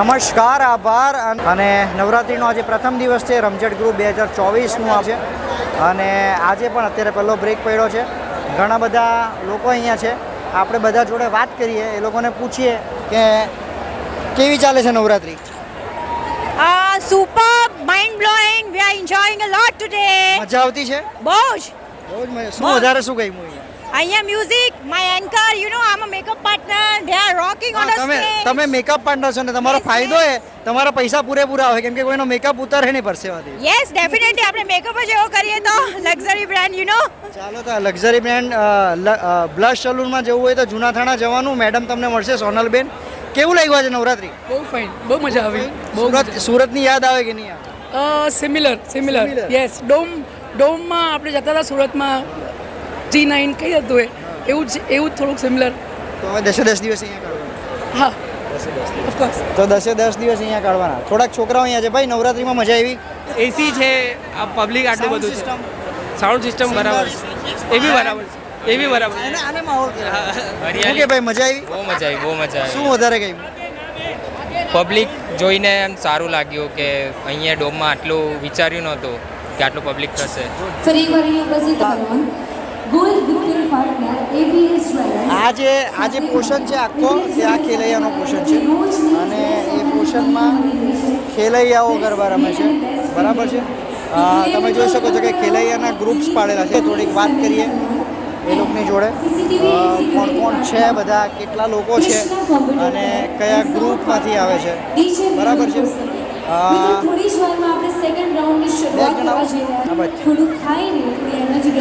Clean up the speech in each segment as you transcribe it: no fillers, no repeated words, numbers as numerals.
નમસ્કાર, આભાર. અને નવરાત્રિનો આજે પ્રથમ દિવસ છે. રમઝટ ગ્રુપ 2024નું આ છે અને આજે પણ અત્યારે પહેલો બ્રેક પડ્યો છે. ઘણા બધા લોકો અહીંયા છે. આપણે બધા જોડે વાત કરીએ, એ લોકોને પૂછીએ કે કેવી ચાલે છે Navratri. Superb, mind blowing. We are enjoying a lot today. મજા આવતી છે? બહુ જ મજા. શું વધારે શું ગમ્યું અહીંયા music, my anchor, you know, I'm a makeup partner. They are rocking on the stage. તમે મેકઅપ પાર્ટનર છો ને તમારો ફાયદો એ તમારા પૈસા પૂરેપૂરા આવે કેમ કે કોઈનો મેકઅપ ઉતારે નહીં પરસેવાથી. Yes, definitely. આપણે મેકઅપ જ એવો કરીએ તો લક્ઝરી બ્રાન્ડ, you know. ચાલો તો લક્ઝરી બ્રાન્ડ બ્લશ સલૂનમાં જવું હોય તો જૂના થાણા જવાનું. મેડમ તમને મળશે, સોનલબેન. કેવું લાગ્યું આજે નવરાત્રિ? બહુ ફાઇન, બહુ મજા આવી. સુરતની યાદ આવે કે નહીં આવે? Similar yes. ડોમમાં આપણે જતા હતા સુરતમાં, G9 કઈ હતું એવું જ થોડુંક સિમિલર. તો હવે 10 દિવસ અહીંયા કાઢવાના. હા, ઓફકોર્સ. તો 10 દિવસ અહીંયા કાઢવાના. થોડાક છોકરાઓ અહીંયા છે. ભાઈ નવરાત્રિમાં મજા આવી? એસી છે, આ પબ્લિક આટલું બધું છે, સાઉન્ડ સિસ્ટમ બરાબર છે, એ બી બરાબર છે, એ બી બરાબર છે. આને માહોલ કે ભાઈ મજા આવી? બહુ મજા આવી, બહુ મજા આવી. શું વધારે ગયું? પબ્લિક જોઈને એમ સારું લાગ્યું કે અહીંયા ડોમમાં આટલું વિચાર્યું નહોતું કે આટલું પબ્લિક થશે. આજે પોષણ છે આખો, તે આ ખેલૈયાનો પોષણ છે અને એ પોષણમાં ખેલૈયાઓ ગરબા રમે છે. બરાબર છે. તમે જોઈ શકો છો કે ખેલૈયાના ગ્રુપ્સ પાડેલા છે. થોડીક વાત કરીએ એ લોકોની જોડે, કોણ કોણ છે, બધા કેટલા લોકો છે અને કયા ગ્રુપમાંથી આવે છે. બરાબર છે.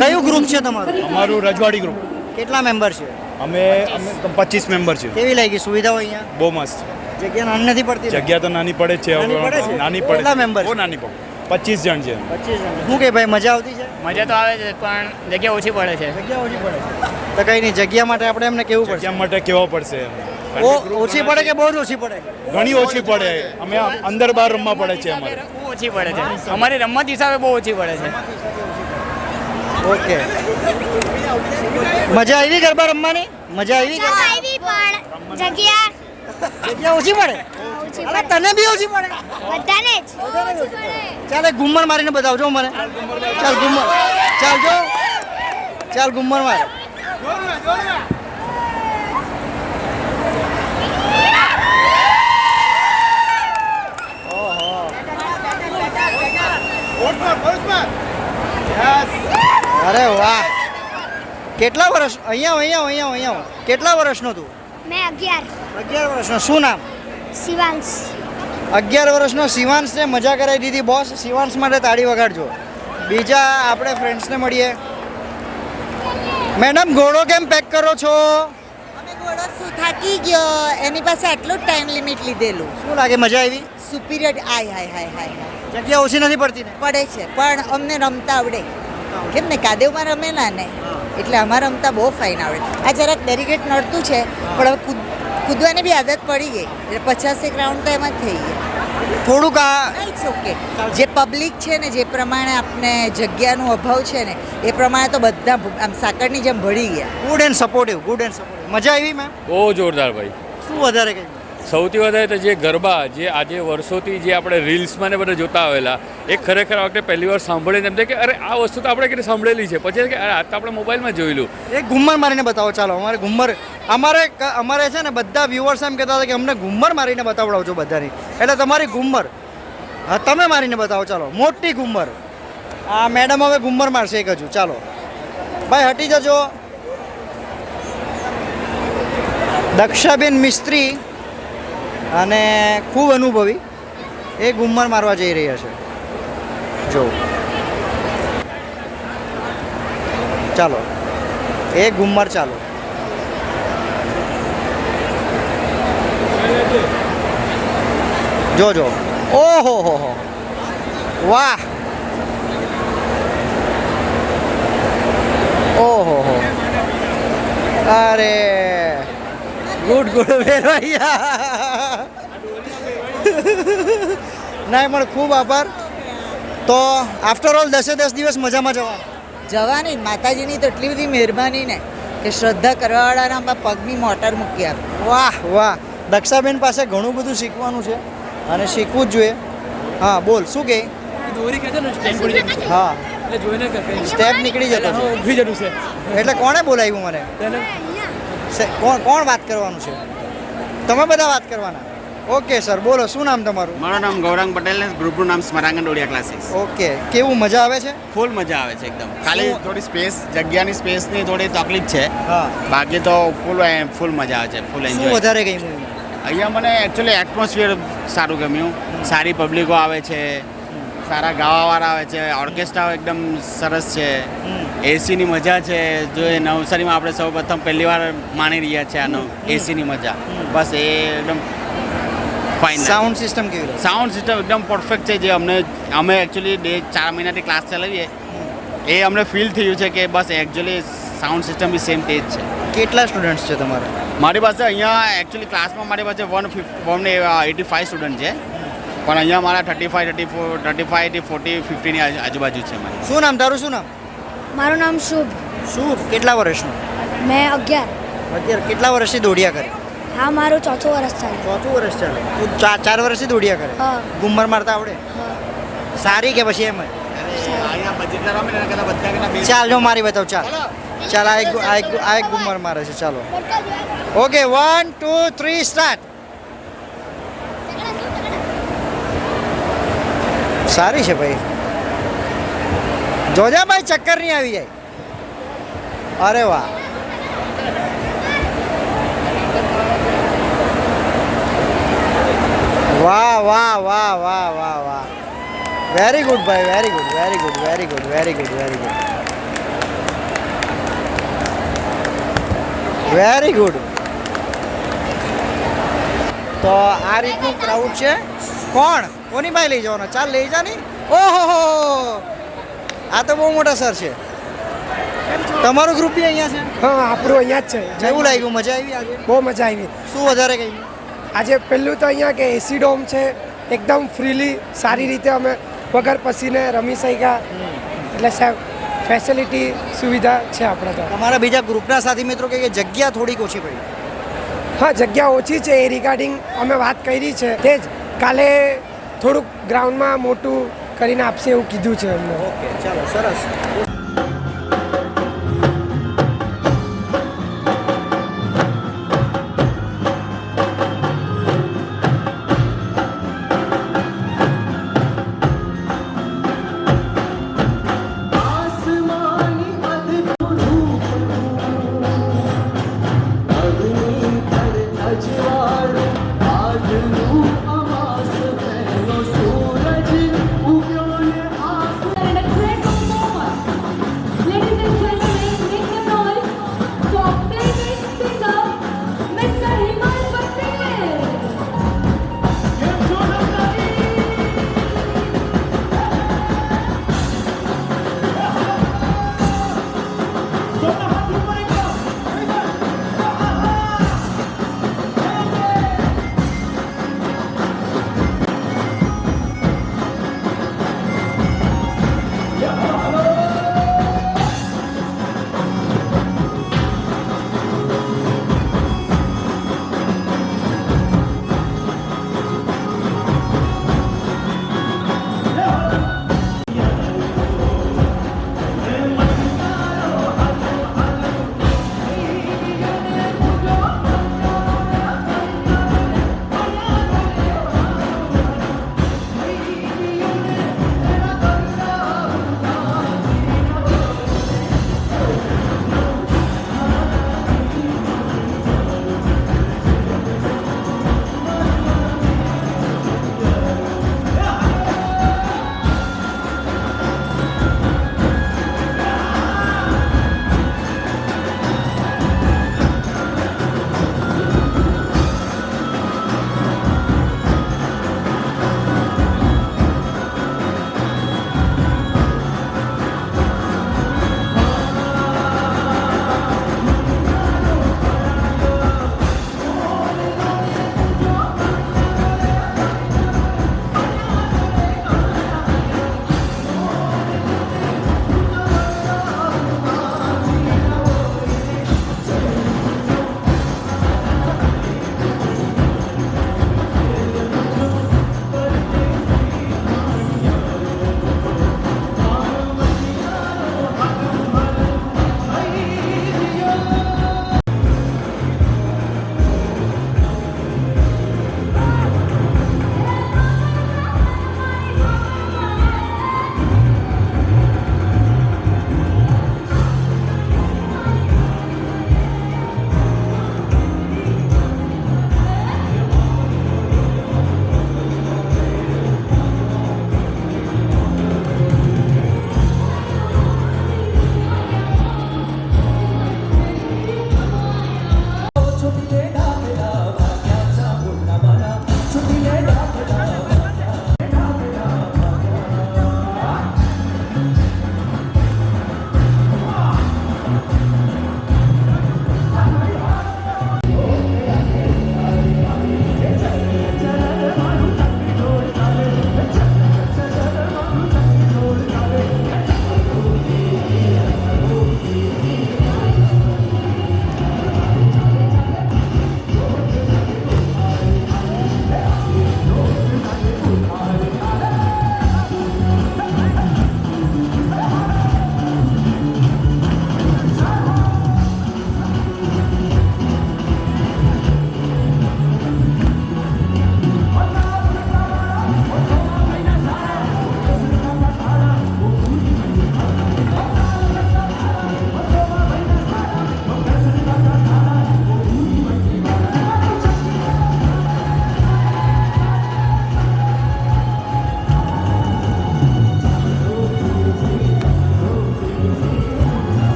કયું ગ્રુપ છે તમારું? અમારું રજવાડી ગ્રુપ. કેટલા મેમ્બર છે? અમે 25 મેમ્બર છે. કેવી લાગી સુવિધાઓ અહીંયા? બહુ મસ્ત. જગ્યા નાની નથી પડતી? જગ્યા તો નાની પડે જ છે. નાની પડે. કેટલા મેમ્બર? બહુ નાની પડે. 25 જણ છે. 25 જણ. શું કે ભાઈ મજા આવતી છે? મજા તો આવે છે પણ જગ્યા ઓછી પડે છે. જગ્યા ઓછી પડે તો કઈ નહીં, જગ્યા માટે આપણે એમને કેવું પડશે? જગ્યા માટે કેવો પડશે? ઓછી પડે કે બહુ જ ઓછી પડે? ઘણી ઓછી પડે. અમે અંદર બહાર રમવા પડે છે. અમારે બહુ ઓછી પડે છે. અમારી રમત હિસાબે બહુ ઓછી પડે છે. ઓકે. મજા આવી ગરબા રમવાની? મજા આવી? પણ જગ્યા જગ્યા ઓછી પડે? અરે તને બી ઓછી પડે? બધાને જ ચાલ એક ઘુમ્મર મારીને બતાવજો મને. ચાલ ઘુમ્મર. ચાલ જો. ચાલ ઘુમ્મર માર. અરે વાહ. કેટલા વર્ષ? અહીંયા કેટલા વર્ષનો તું? મેં 11 વર્ષનો. શું નામ? શિવાંશ 11 વર્ષનો શિવાંશને મજા કરાવી દીધી બોસ. શિવાંશ માટે તાળી વગાડજો. બીજા આપણે ફ્રેન્ડ્સને મળીએ. મેડમ ઘોડો કેમ પેક કરો છો? અમે ઘોડો શું થાકી ગયો, એની પાસે આટલું જ ટાઈમ લિમિટ લીધેલું. શું લાગે, મજા આવી? સુપિરિયર. હાય જગ્યા ઓછી નથી પડતી ને? પડે છે પણ અમને રમતા આવડે. કેમ ને કાદેવમાં રમેલા ને એટલે અમારે રમતા બહુ ફાઇન આવડે. આ જરાક ડેરિકેટ નડતું છે પણ હવે કૂદવાની બી આદત પડી ગઈ એટલે 50 રાઉન્ડ તો એમાં જ થઈ ગયા. થોડુંક આ ઇટ્સ ઓકે. જે પબ્લિક છે ને, જે પ્રમાણે આપણે જગ્યાનો અભાવ છે ને, એ પ્રમાણે તો બધા આમ સાકરની જેમ ભળી ગયા. Good and supportive. મજા આવી મેમ? બહુ જોરદાર ભાઈ. શું વધારે કહ્યું? સૌથી વધારે તો જે ગરબા જે આજે વર્ષોથી જે આપણે રીલ્સમાં ને બધા જોતા આવેલા, એ ખરેખર આ વખતે પહેલી વાર સાંભળીને એમ થાય કે અરે આ વસ્તુ તો આપણે ક્યારે સાંભળેલી છે. પછી કે અરે આ તો આપણે મોબાઈલમાં જોયેલું. એક ઘુમ્મર મારીને બતાવો. ચાલો અમારે છે ને બધા વ્યુઅર્સ એમ કહેતા હતા કે અમને ઘુમ્મર મારીને બતાવડાવજો બધાની. એટલે તમારી ઘુમ્મર તમે મારીને બતાવો. ચાલો મોટી ઘુમ્મર. આ મેડમ હવે ઘુમ્મર મારશે એક હજુ. ચાલો ભાઈ હટી જજો. દક્ષાબેન મિસ્ત્રી અને ખૂબ અનુભવી એ ઘુમ્મર મારવા જઈ રહ્યા છે. જો ચાલો એ ઘુમ્મર. ચાલો જો ઓહો હો વાહ. ઓહો હો. અરે ગુડ ભેરવાઈયા. ના પણ ખૂબ આભાર. તો આફ્ટર ઓલ 10 દિવસ મજામાં જવાની માતાજીની તો એટલી બધી મહેરબાની ને કે શ્રદ્ધા કરવાવાળાના પગની મોટર મૂકી આપે. વાહ વાહ. દક્ષાબેન પાસે ઘણું બધું શીખવાનું છે અને શીખવું જ જોઈએ. હા બોલ શું કહે? હા સ્ટેપ નીકળી જતો છે. એટલે કોણે બોલાવ્યું મને? કોણ વાત કરવાનું છે? તમે બધા વાત કરવાના? ઓકે સર બોલો, શું નામ તમારું? મારું નામ ગૌરાંગ પટેલ ને ગ્રુપનું નામ સ્મરાંગણ ડોડિયા ક્લાસીસ. ઓકે, કેવું મજા આવે છે? ફૂલ મજા આવે છે એકદમ. ખાલી થોડી જગ્યાની સ્પેસની થોડી તકલીફ છે, હા. બાકી તો ફૂલ મજા આવે છે, ફૂલ શું એન્જોય. વધારે ગમ્યું? અહીંયા મને એકચ્યુઅલી એટમોસ્ફિયર સારું ગમ્યું. સારી પબ્લિકો આવે છે, સારા ગાવાવાળા આવે છે, ઓર્કેસ્ટ્રા એકદમ સરસ છે, એસીની મજા છે. જો એ નવસારીમાં આપણે સૌ પ્રથમ પહેલી વાર માણી રહ્યા છે આનો એસીની મજા. બસ એ એકદમ ફાઇન. સાઉન્ડ સિસ્ટમ કેવી રહે? સાઉન્ડ સિસ્ટમ એકદમ પરફેક્ટ છે. જે અમે એકચ્યુઅલી 4 મહિનાથી ક્લાસ ચલાવીએ એ અમને ફીલ થયું છે કે બસ એકચ્યુઅલી સાઉન્ડ સિસ્ટમ બી સેમ તે જ છે. કેટલા સ્ટુડન્ટ્સ છે તમારા? મારી પાસે અહીંયા એકચ્યુઅલી ક્લાસમાં મારી પાસે 185 સ્ટુડન્ટ છે, પણ અહીંયા મારા 35 થી 40 50ની આજુબાજુ છે મારી. શું નામ તારું? શું નામ? મારું નામ શુભ. શું કેટલા વર્ષનું? મેં 11. 11. કેટલા વર્ષથી દોડિયા કરે? હા, મારું 4થું વર્ષ ચાલે. 4થું વર્ષ ચાલે. તું 4 વર્ષથી દોડિયા કરે? હા. ગુમ્મર મારતા આવડે? હા. સારી કે પછી એમ જ? અહીંયા બજેટલા રમે ને કદાચ બધા કના ચાલ જો મારી બતાવ. ચાલ આ એક ગુમ્મર મારે છે. ચાલો ઓકે 1 2 3 સ્ટાર્ટ. સારી છે ભાઈ. જોજા ભાઈ ચક્કર નહીં આવી જાય. અરે વાહ, વાહ વાહ વાહ વાહ વાહ વાહ. વેરી ગુડ ભાઈ, very good, very good, very good, very good, very good, very good. તો આ રીતનું ક્રાઉડ છે. કોની ભાઈ લઈ જવાનો? ચાલ લઈ જા ની. ઓહો, આ તો બહુ મોટા સર છે. તમારું ગ્રુપ બી અહીંયા છે? હા, આપણું અહીંયા જ છે. કેવું લાગ્યું? મજા આવી આજે? બહુ મજા આવી. શું વધારે ગયું આજે? પહેલું તો અહીંયા કે એસી ડોમ છે, એકદમ ફ્રીલી સારી રીતે અમે વગર પસીને રમી શક્યા. એટલે સાહેબ ફેસિલિટી સુવિધા છે આપણે તો. તમારા બીજા ગ્રુપના સાથી મિત્રો કે જગ્યા થોડીક ઓછી પડી? હા, જગ્યા ઓછી છે એ રિગાર્ડિંગ અમે વાત કરી છે. તે જ કાલે થોડુંક ગ્રાઉન્ડમાં મોટું કરીને આપશે એવું કીધું છે અમને. ઓકે ચાલો સરસ.